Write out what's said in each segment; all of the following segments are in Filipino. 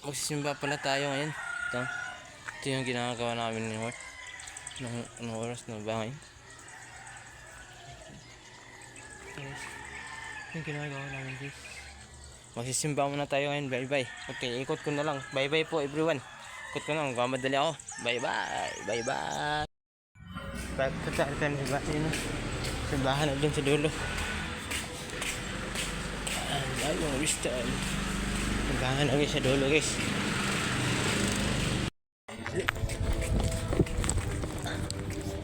Magsisimba pala tayo ngayon. Ito yung ginagawa namin ni Mark. Ng oras na ba ngayon? Guys, yung ginagawa namin guys. Magsisimba muna tayo ngayon. Bye bye. Okay, ikot ko na lang. Bye bye po everyone. Ikot ko na lang. Gamadali ako. Bye bye. Bye bye. Back to tayo sa simbahan na dun sa dulo. Ay, yung wristyle. Simbahan na sa dulo guys.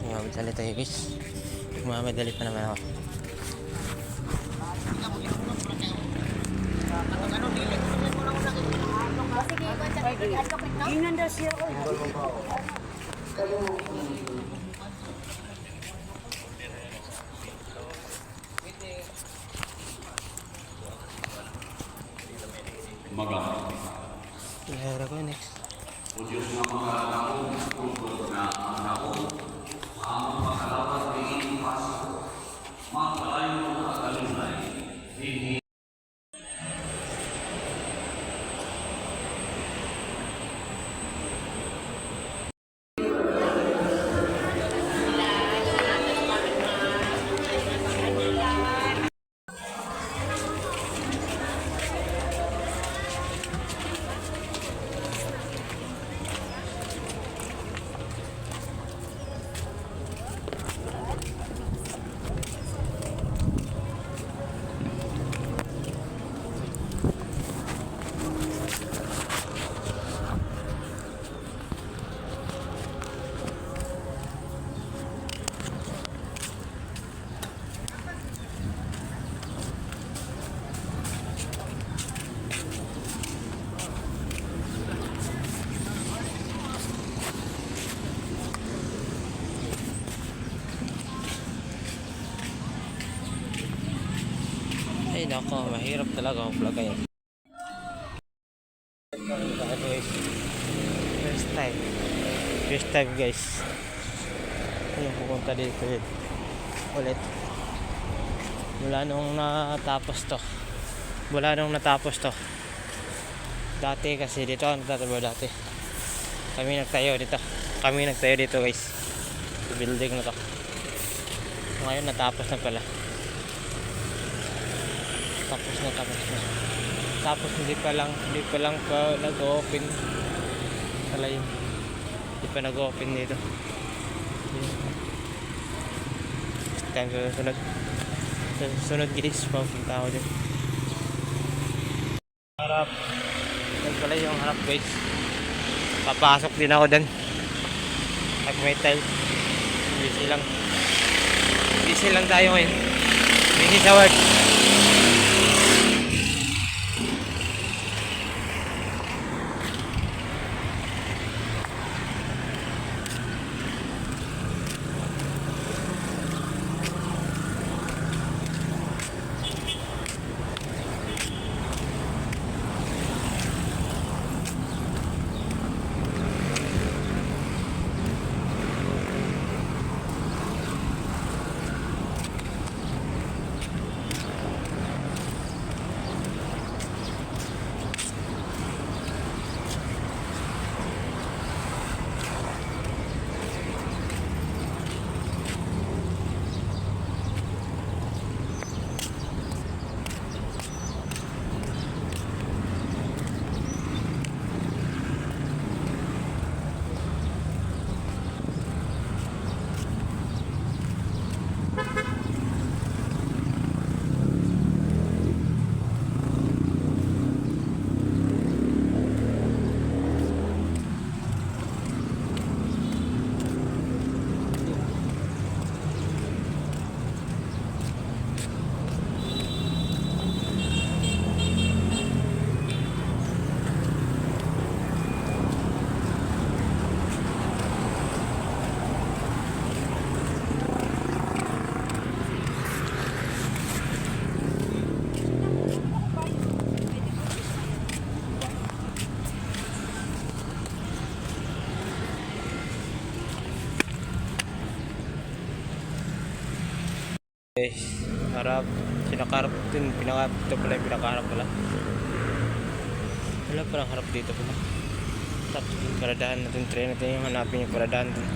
Mamadali tayo guys. Mamadali pa naman ako. Yun daw siya ko. Ihara ko next. O Diyos na magkakataon, tungkol na ang ako, ang pagkalaban ng iyong paso, magpalayo ng kagalunay, hindi. Ay nako, mahirap talaga ang vlog ngayon. Guys, first time guys. Ayun, pupunta dito ulit. Mula nung natapos to. Dati kasi dito ang nagtatrabaho dati. Kami nagtayo dito guys. Sa building na to. Ngayon natapos na pala. Tapos hindi pa lang nag-open pala yun. Hindi pa nag-open dito. Time sunod guys, papunta ako dyan harap. Yan pala yung harap guys. Papasok din ako dyan at may tile. Busy lang tayo ngayon. Busy sa work. Guys, harap, sinakarap din, ito pala yung pinakarap pala. Wala, parang harap dito pala. Tapos yung paradahan natin, try natin yung hanapin yung paradahan dun.